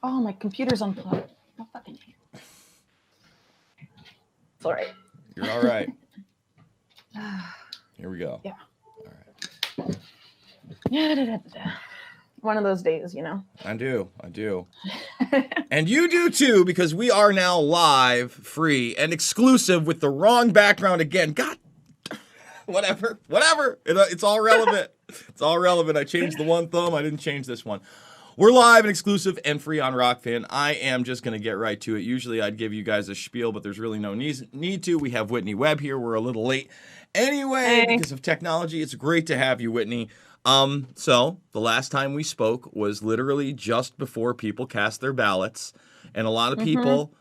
Oh, my computer's unplugged. No fucking hate. It's all right. You're all right. Here we go. Yeah. All right. One of those days, you know. I do. And you do too, because we are now live, free, and exclusive with the wrong background again. God, whatever. It's all relevant. It's all relevant. I changed the one thumb. I didn't change this one. We're live and exclusive and free on Rockfin. I am just going to get right to it. Usually I'd give you guys a spiel, but there's really no need to. We have Whitney Webb here. We're a little late anyway because of technology. It's great to have you, Whitney. So the last time we spoke was literally just before people cast their ballots, and a lot of people,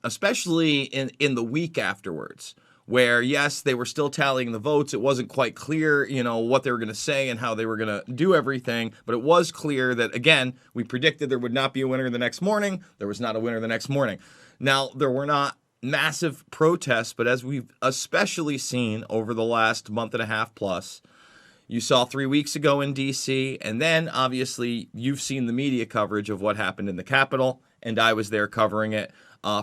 especially in the week afterwards, where yes, they were still tallying the votes. It wasn't quite clear, what they were going to say and how they were going to do everything, but it was clear that, again, we predicted there would not be a winner the next morning. There was not a winner the next morning. Now, there were not massive protests, but as we've especially seen over the last month and a half plus, you saw 3 weeks ago in D.C., and then, obviously, you've seen the media coverage of what happened in the Capitol, and I was there covering it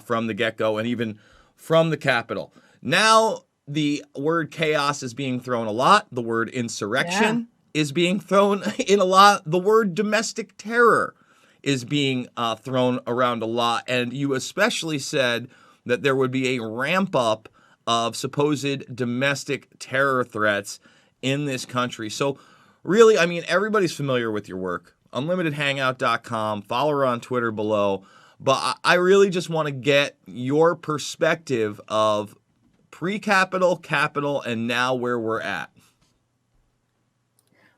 from the get-go and even from the Capitol. Now, the word chaos is being thrown a lot. The word insurrection is being thrown in a lot. The word domestic terror is being thrown around a lot. And you especially said that there would be a ramp up of supposed domestic terror threats in this country. So really, I mean, everybody's familiar with your work. UnlimitedHangout.com. Follow her on Twitter below. But I really just want to get your perspective of pre-Capitol, Capitol, and now where we're at.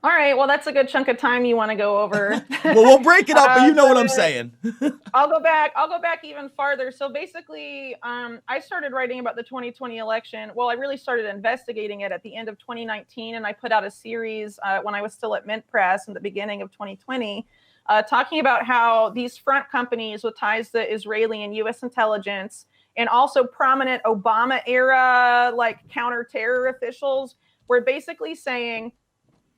All right. Well, that's a good chunk of time you want to go over. Well, we'll break it up, but you know what I'm saying. I'll go back even farther. So basically, I started writing about the 2020 election. Well, I really started investigating it at the end of 2019, and I put out a series when I was still at Mint Press in the beginning of 2020, talking about how these front companies with ties to Israeli and U.S. intelligence, and also prominent Obama era counter-terror officials, were basically saying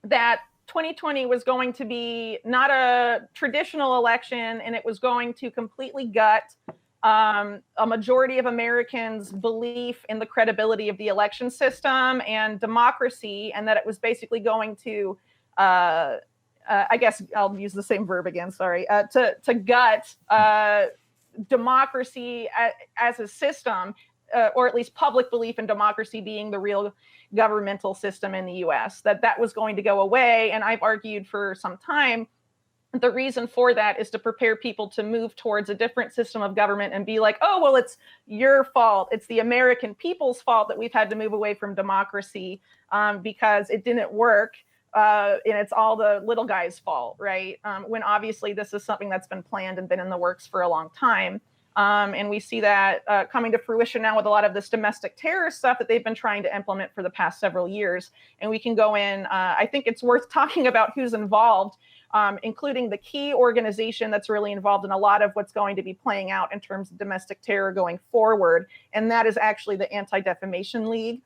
that 2020 was going to be not a traditional election, and it was going to completely gut a majority of Americans' belief in the credibility of the election system and democracy, and that it was basically going to, I guess I'll use the same verb again, sorry, to gut democracy as a system, or at least public belief in democracy being the real governmental system in the U.S., that was going to go away. And I've argued for some time the reason for that is to prepare people to move towards a different system of government and be like, oh, well, it's your fault. It's the American people's fault that we've had to move away from democracy because it didn't work. And it's all the little guy's fault, right? When obviously this is something that's been planned and been in the works for a long time. And we see that coming to fruition now with a lot of this domestic terror stuff that they've been trying to implement for the past several years. And we can go in, I think it's worth talking about who's involved, including the key organization that's really involved in a lot of what's going to be playing out in terms of domestic terror going forward. And that is actually the Anti-Defamation League.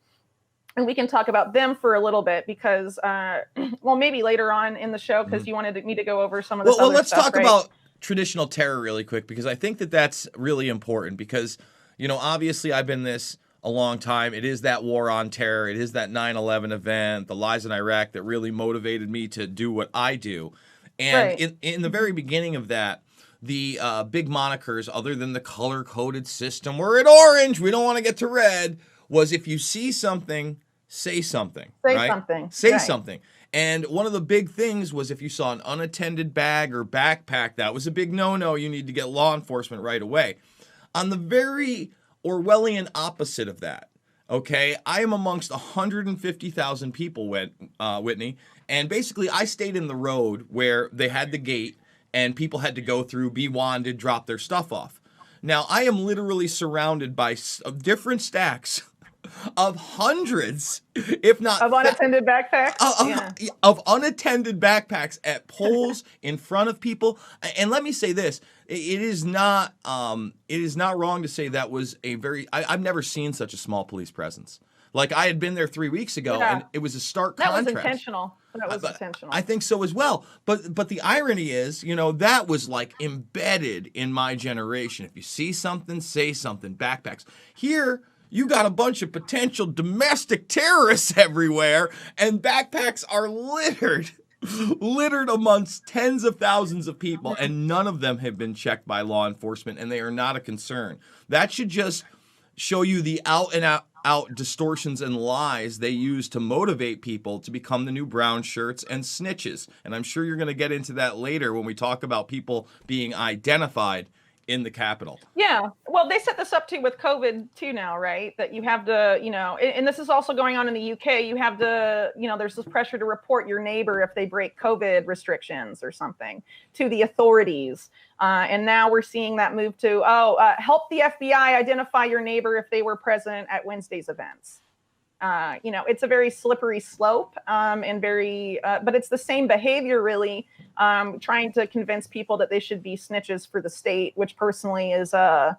And we can talk about them for a little bit because, well, maybe later on in the show, because you wanted me to go over some of this other let's stuff, talk about traditional terror really quick, because I think that that's really important because, obviously I've been this a long time. It is that war on terror. It is that 9/11 event, the lies in Iraq that really motivated me to do what I do. And in the very beginning of that, the big monikers, other than the color-coded system, we're at orange, we don't want to get to red, was if you see something, say something. Say something. And one of the big things was if you saw an unattended bag or backpack, that was a big no-no. You need to get law enforcement right away. On the very Orwellian opposite of that, okay, I am amongst 150,000 people, Whitney, and basically I stayed in the road where they had the gate and people had to go through, be wanded, drop their stuff off. Now, I am literally surrounded by different stacks of hundreds, if not of unattended backpacks, of unattended backpacks at poles in front of people. And let me say this: it is not wrong to say that was a very. I've never seen such a small police presence. Like I had been there 3 weeks ago, Yeah. and it was a stark That contrast. was intentional. That was intentional. I think so as well. But the irony is, that was like embedded in my generation. If you see something, say something. Backpacks. Here, you got a bunch of potential domestic terrorists everywhere, and backpacks are littered amongst tens of thousands of people, and none of them have been checked by law enforcement, and they are not a concern. That should just show you the out and out distortions and lies they use to motivate people to become the new brown shirts and snitches. And I'm sure you're going to get into that later when we talk about people being identified in the Capitol. Yeah. Well, they set this up too with COVID too now, right? That you have to, and this is also going on in the UK. You have to, there's this pressure to report your neighbor if they break COVID restrictions or something to the authorities. And now we're seeing that move to, help the FBI identify your neighbor if they were present at Wednesday's events. It's a very slippery slope and very, but it's the same behavior really, trying to convince people that they should be snitches for the state, which personally is a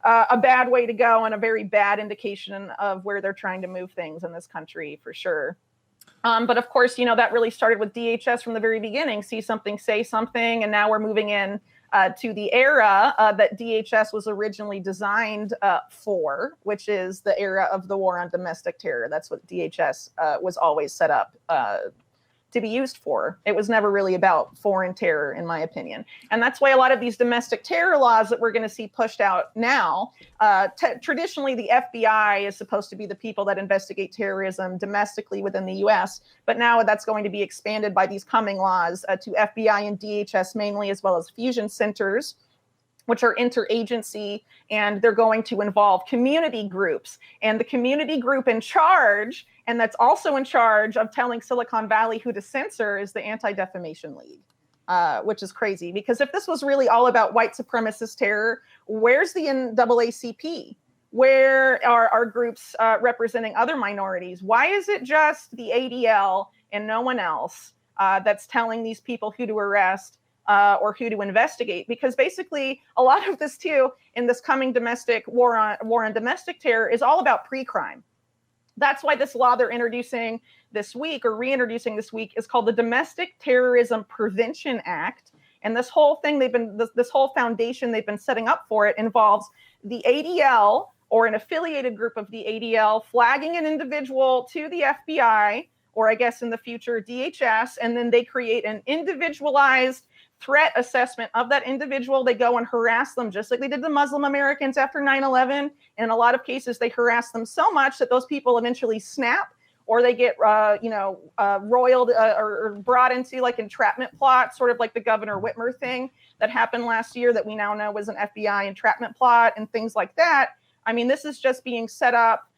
bad way to go and a very bad indication of where they're trying to move things in this country for sure. But of course, that really started with DHS from the very beginning. See something, say something, and now we're moving in to the era that DHS was originally designed for, which is the era of the war on domestic terror. That's what DHS was always set up to be used for. It was never really about foreign terror, in my opinion. And that's why a lot of these domestic terror laws that we're going to see pushed out now, traditionally the FBI is supposed to be the people that investigate terrorism domestically within the US, but now that's going to be expanded by these coming laws to FBI and DHS mainly, as well as fusion centers, which are interagency, and they're going to involve community groups. And the community group in charge, and that's also in charge of telling Silicon Valley who to censor, is the Anti-Defamation League, which is crazy. Because if this was really all about white supremacist terror, where's the NAACP? Where are our groups representing other minorities? Why is it just the ADL and no one else that's telling these people who to arrest or who to investigate? Because basically a lot of this too in this coming domestic war on domestic terror is all about pre-crime. That's why this law they're introducing this week or reintroducing this week is called the Domestic Terrorism Prevention Act. And this whole thing this whole foundation they've been setting up for it involves the ADL or an affiliated group of the ADL flagging an individual to the FBI, or I guess in the future DHS, and then they create an individualized threat assessment of that individual. They go and harass them just like they did the Muslim Americans after 9/11. And in a lot of cases, they harass them so much that those people eventually snap, or they get, roiled or brought into like entrapment plot, sort of like the Governor Whitmer thing that happened last year that we now know was an FBI entrapment plot and things like that. I mean, this is just being set up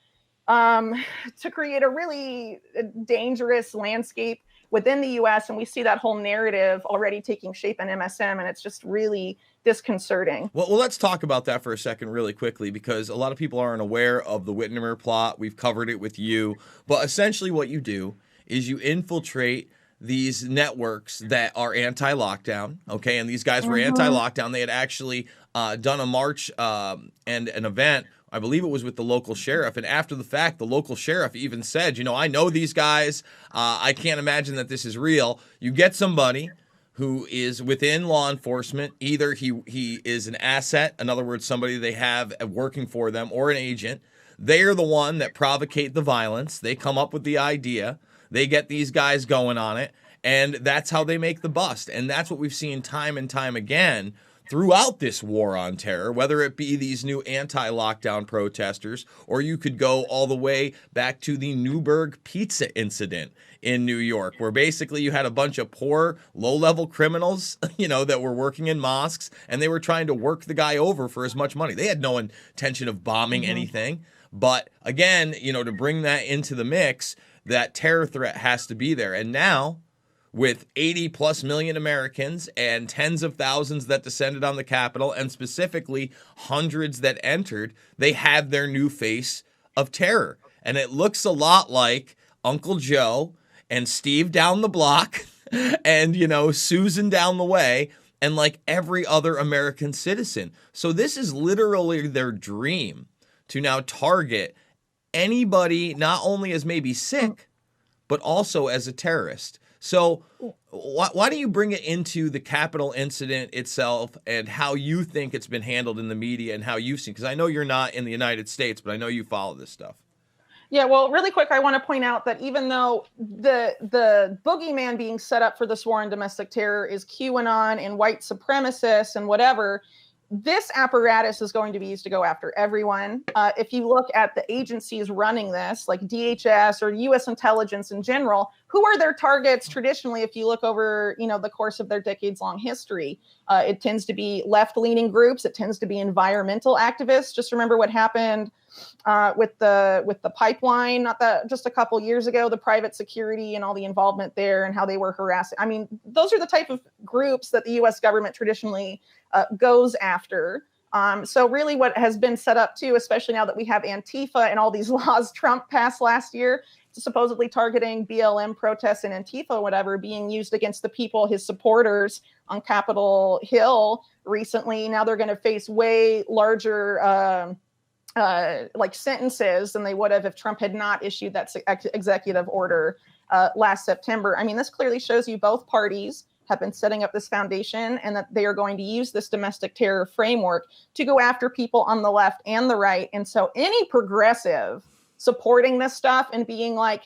to create a really dangerous landscape within the US, and we see that whole narrative already taking shape in MSM, and it's just really disconcerting. Well, let's talk about that for a second really quickly, because a lot of people aren't aware of the Whitmer plot. We've covered it with you, but essentially what you do is you infiltrate these networks that are anti-lockdown, okay? And these guys were anti-lockdown. They had actually done a march and an event, I believe it was with the local sheriff. And after the fact, the local sheriff even said, I know these guys. I can't imagine that this is real. You get somebody who is within law enforcement. Either he is an asset, in other words, somebody they have working for them, or an agent. They are the one that provocate the violence. They come up with the idea. They get these guys going on it. And that's how they make the bust. And that's what we've seen time and time again throughout this war on terror, whether it be these new anti-lockdown protesters, or you could go all the way back to the Newburgh pizza incident in New York, where basically you had a bunch of poor, low-level criminals, that were working in mosques, and they were trying to work the guy over for as much money. They had no intention of bombing anything. But again, to bring that into the mix, that terror threat has to be there. And now, with 80 plus million Americans and tens of thousands that descended on the Capitol, and specifically hundreds that entered, they have their new face of terror. And it looks a lot like Uncle Joe and Steve down the block and, Susan down the way, and like every other American citizen. So this is literally their dream, to now target anybody not only as maybe sick, but also as a terrorist. So why do you bring it into the Capitol incident itself and how you think it's been handled in the media and how you've seen? Because I know you're not in the United States, but I know you follow this stuff. Yeah, well, really quick, I want to point out that even though the boogeyman being set up for this war on domestic terror is QAnon and white supremacists and whatever, this apparatus is going to be used to go after everyone. If you look at the agencies running this, like DHS or U.S. intelligence in general, who are their targets traditionally? If you look over, the course of their decades-long history, it tends to be left-leaning groups. It tends to be environmental activists. Just remember what happened with the pipeline, just a couple years ago, the private security and all the involvement there and how they were harassing. I mean, those are the type of groups that the U.S. government traditionally goes after. So really what has been set up too, especially now that we have Antifa and all these laws Trump passed last year, supposedly targeting BLM protests and Antifa, whatever, being used against the people, his supporters on Capitol Hill recently. Now they're going to face way larger sentences than they would have if Trump had not issued that executive order last September. I mean, this clearly shows you both parties have been setting up this foundation and that they are going to use this domestic terror framework to go after people on the left and the right. And so any progressive supporting this stuff and being like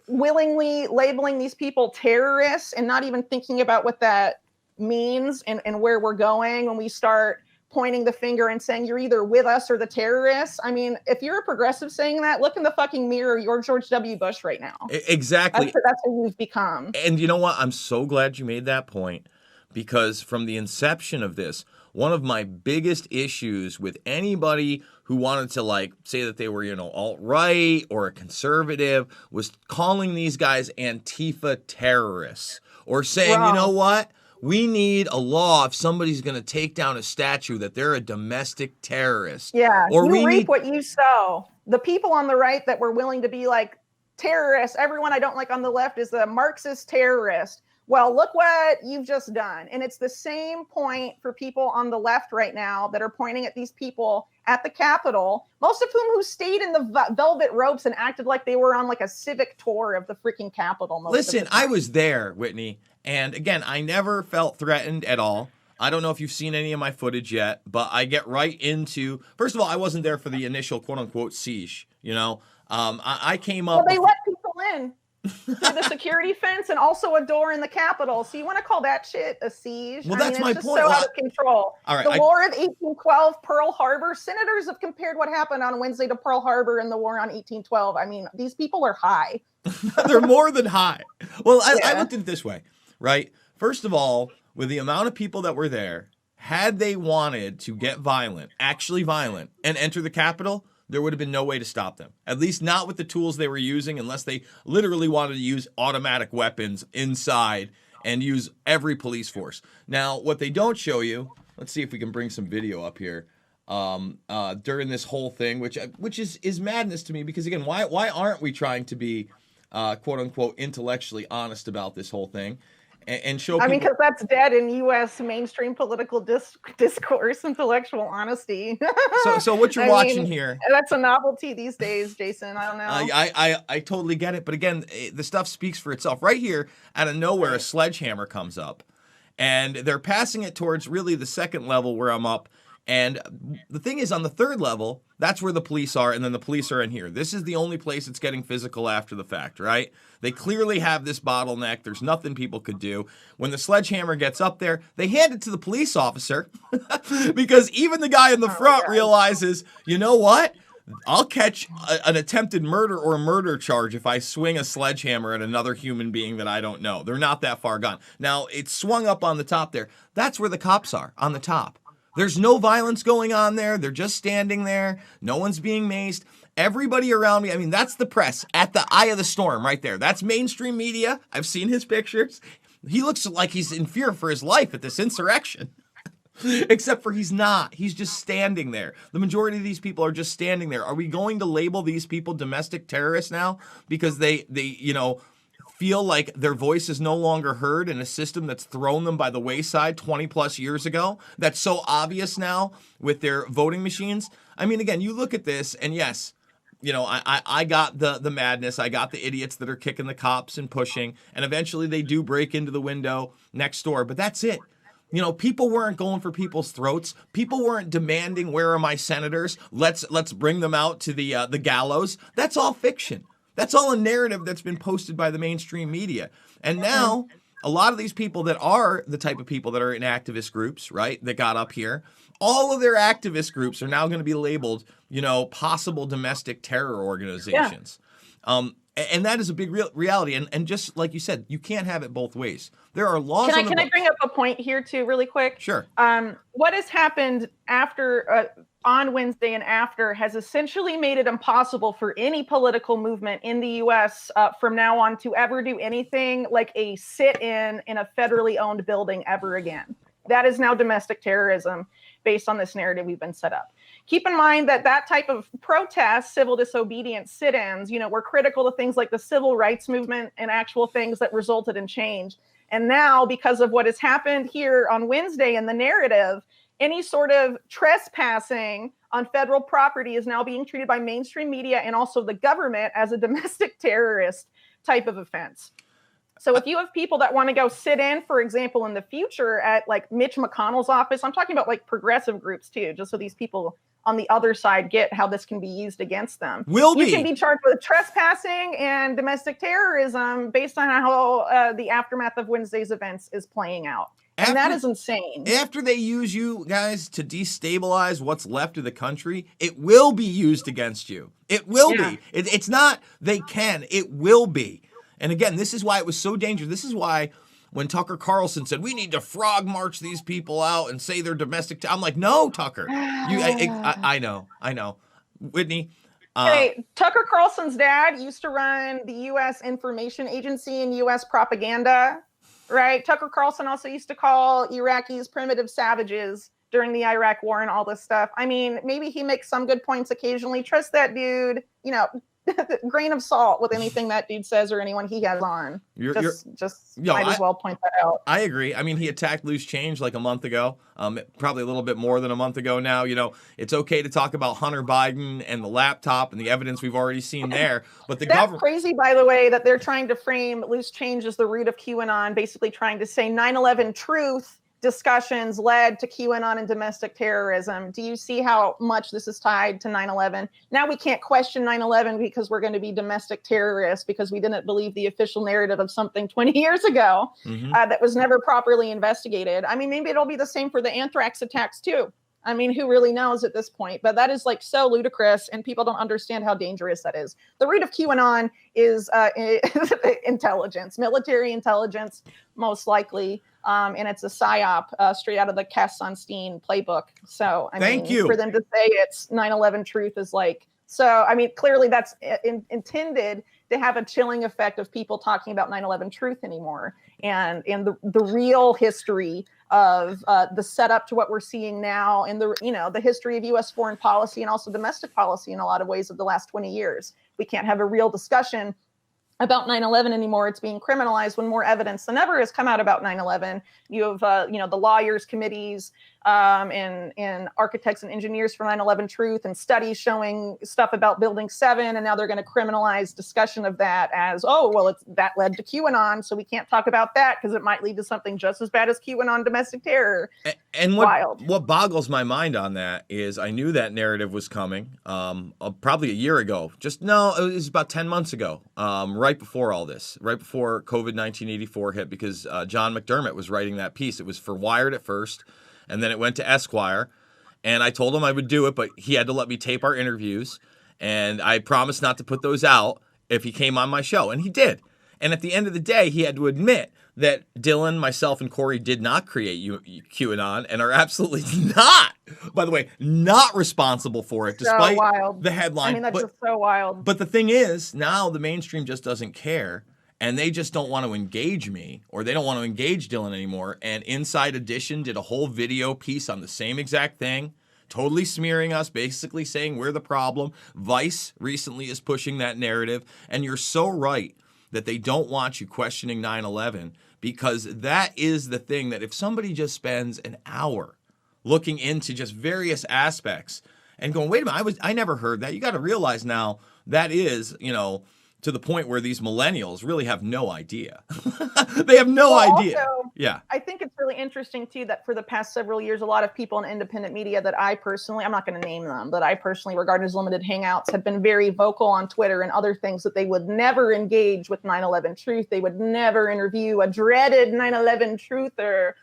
willingly labeling these people terrorists and not even thinking about what that means and where we're going when we start pointing the finger and saying you're either with us or the terrorists. I mean, if you're a progressive saying that, look in the fucking mirror. You're George W. Bush right now. Exactly. That's who you've become. And you know what? I'm so glad you made that point, because from the inception of this, one of my biggest issues with anybody who wanted to say that they were, alt-right or a conservative was calling these guys Antifa terrorists or saying, Wrong. You know what? We need a law if somebody's going to take down a statue that they're a domestic terrorist. Yeah, or you reap what you sow. The people on the right that were willing to be like terrorists, everyone I don't like on the left is a Marxist terrorist. Well, look what you've just done. And it's the same point for people on the left right now that are pointing at these people at the Capitol, most of whom who stayed in the velvet ropes and acted like they were on like a civic tour of the freaking Capitol. Listen, I was there, Whitney. And again, I never felt threatened at all. I don't know if you've seen any of my footage yet, but I get right into, first of all, I wasn't there for the initial quote unquote siege. I came up. Well, they let people in through the security fence and also a door in the Capitol. So you want to call that shit a siege? Well, that's my point. So out of control. All right, the War of 1812, Pearl Harbor. Senators have compared what happened on Wednesday to Pearl Harbor and the War on 1812. I mean, these people are high. They're more than high. Well, I looked at it this way, right? First of all, with the amount of people that were there, had they wanted to get violent, actually violent, and enter the Capitol, there would have been no way to stop them. At least not with the tools they were using, unless they literally wanted to use automatic weapons inside and use every police force. Now, what they don't show you, let's see if we can bring some video up here, during this whole thing, which is madness to me, because again, why aren't we trying to be quote unquote intellectually honest about this whole thing? And show people. I mean, because that's dead in U.S. mainstream political discourse, intellectual honesty. So what you're watching here. That's a novelty these days, Jason. I don't know. I totally get it. But again, the stuff speaks for itself. Right here, out of nowhere, a sledgehammer comes up. And they're passing it towards really the second level where I'm up. And the thing is, on the third level, that's where the police are, and then the police are in here. This is the only place that's getting physical after the fact, right? They clearly have this bottleneck. There's nothing people could do. When the sledgehammer gets up there, they hand it to the police officer because even the guy in the front realizes, you know what? I'll catch an attempted murder or a murder charge if I swing a sledgehammer at another human being that I don't know. They're not that far gone. Now, it's swung up on the top there. That's where the cops are, on the top. There's no violence going on there. They're just standing there. No one's being maced. Everybody around me, I mean, that's the press at the eye of the storm right there. That's mainstream media. I've seen his pictures. He looks like he's in fear for his life at this insurrection. Except for he's not. He's just standing there. The majority of these people are just standing there. Are we going to label these people domestic terrorists now because they feel like their voice is no longer heard in a system that's thrown them by the wayside 20 plus years ago? That's so obvious now with their voting machines. I mean, again, you look at this and yes, I got the madness. I got the idiots that are kicking the cops and pushing, and eventually they do break into the window next door. But that's it. People weren't going for people's throats. People weren't demanding, "Where are my senators? Let's bring them out to the gallows." That's all fiction. That's all a narrative that's been posted by the mainstream media. And now a lot of these people that are the type of people that are in activist groups, right, that got up here, all of their activist groups are now going to be labeled, possible domestic terror organizations. Yeah. And that is a big reality. And just like you said, you can't have it both ways. There are laws. Can I bring up a point here too, really quick? Sure. What has happened after on Wednesday and after has essentially made it impossible for any political movement in the U.S. From now on to ever do anything like a sit-in a federally owned building ever again. That is now domestic terrorism based on this narrative we've been set up. Keep in mind that type of protest, civil disobedience, sit-ins, were critical to things like the civil rights movement and actual things that resulted in change. And now, because of what has happened here on Wednesday in the narrative, any sort of trespassing on federal property is now being treated by mainstream media and also the government as a domestic terrorist type of offense. So if you have people that want to go sit in, for example, in the future at like Mitch McConnell's office, I'm talking about like progressive groups too, just so these people on the other side get how this can be used against them. You can be charged with trespassing and domestic terrorism based on how the aftermath of Wednesday's events is playing out. And that is insane. After they use you guys to destabilize what's left of the country, it will be used against you. It will be. It's not they can. It will be. And again, this is why it was so dangerous. This is why when Tucker Carlson said, "We need to frog march these people out and say they're domestic," I'm like, no, Tucker. I know. Whitney. Hey, Tucker Carlson's dad used to run the U.S. Information Agency and U.S. propaganda, right? Tucker Carlson also used to call Iraqis primitive savages during the Iraq war and all this stuff. I mean, maybe he makes some good points occasionally. Trust that dude, grain of salt with anything that dude says or anyone he has on. Might as well point that out. I agree. I mean, he attacked loose change like a month ago, probably a little bit more than a month ago now. It's okay to talk about Hunter Biden and the laptop and the evidence we've already seen there. But that's crazy, by the way, that they're trying to frame loose change as the root of QAnon, basically trying to say 9/11 truth discussions led to QAnon and domestic terrorism. Do you see how much this is tied to 9/11? Now we can't question 9/11 because we're going to be domestic terrorists because we didn't believe the official narrative of something 20 years ago that was never properly investigated. I mean, maybe it'll be the same for the anthrax attacks too. I mean, who really knows at this point? But that is like so ludicrous, and people don't understand how dangerous that is. The root of QAnon is intelligence, military intelligence, most likely. And it's a psyop straight out of the Cass Sunstein playbook. So, Thank you. For them to say it's 9/11 truth is like, so, I mean, clearly that's intended to have a chilling effect of people talking about 9/11 truth anymore. And the real history of the setup to what we're seeing now and the history of U.S. foreign policy and also domestic policy in a lot of ways of the last 20 years. We can't have a real discussion about 9/11 anymore. It's being criminalized when more evidence than ever has come out about 9/11. You have, the lawyers committees and architects and engineers for 9/11 truth and studies showing stuff about Building 7. And now they're going to criminalize discussion of that as, that led to QAnon. So we can't talk about that because it might lead to something just as bad as QAnon domestic terror. And what boggles my mind on that is I knew that narrative was coming probably a year ago. It was about 10 months ago, right before all this, right before COVID 1984 hit, because John McDermott was writing that piece. It was for Wired at first, and then it went to Esquire. And I told him I would do it, but he had to let me tape our interviews. And I promised not to put those out if he came on my show. And he did. And at the end of the day, he had to admit that Dylan, myself, and Corey did not create QAnon and are absolutely not, by the way, not responsible for it, despite the headline. I mean, that's just so wild. But the thing is, now the mainstream just doesn't care, and they just don't want to engage me, or they don't want to engage Dylan anymore. And Inside Edition did a whole video piece on the same exact thing, totally smearing us, basically saying we're the problem. Vice recently is pushing that narrative, and you're so right that they don't want you questioning 9/11, because that is the thing that if somebody just spends an hour looking into just various aspects and going, wait a minute, I never heard that. You got to realize now that is, to the point where these millennials really have no idea. They have no idea. Also, yeah. I think it's really interesting too that for the past several years, a lot of people in independent media that I'm not going to name them, but I personally regard as limited hangouts, have been very vocal on Twitter and other things that they would never engage with 9/11 Truth. They would never interview a dreaded 9/11 truther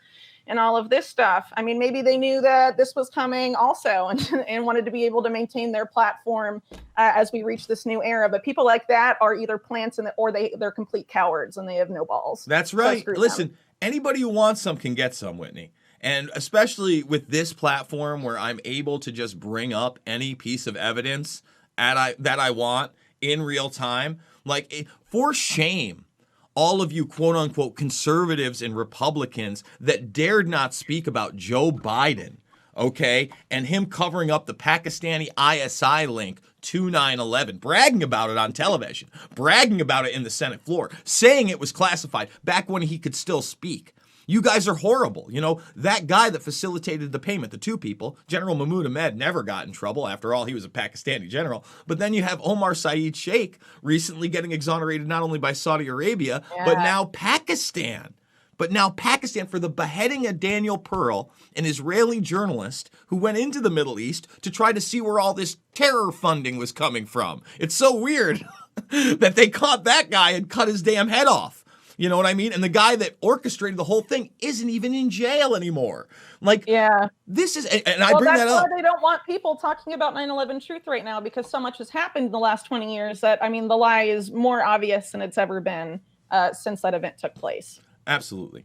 and all of this stuff. I mean, maybe they knew that this was coming also and wanted to be able to maintain their platform as we reach this new era. But people like that are either plants or they're complete cowards and they have no balls. That's right. Listen, anybody who wants some can get some, Whitney. And especially with this platform where I'm able to just bring up any piece of evidence that I want in real time, like, for shame, all of you quote unquote conservatives and Republicans that dared not speak about Joe Biden, okay, and him covering up the Pakistani ISI link to 9/11, bragging about it on television, bragging about it in the Senate floor, saying it was classified back when he could still speak. You guys are horrible. That guy that facilitated the payment, the two people, General Mahmoud Ahmed, never got in trouble. After all, he was a Pakistani general. But then you have Omar Saeed Sheikh recently getting exonerated not only by Saudi Arabia, but now Pakistan. For the beheading of Daniel Pearl, an Israeli journalist who went into the Middle East to try to see where all this terror funding was coming from. It's so weird that they caught that guy and cut his damn head off. You know what I mean? And the guy that orchestrated the whole thing isn't even in jail anymore. This is, and I bring that up. That's why they don't want people talking about 9/11 Truth right now, because so much has happened in the last 20 years that, the lie is more obvious than it's ever been since that event took place. Absolutely.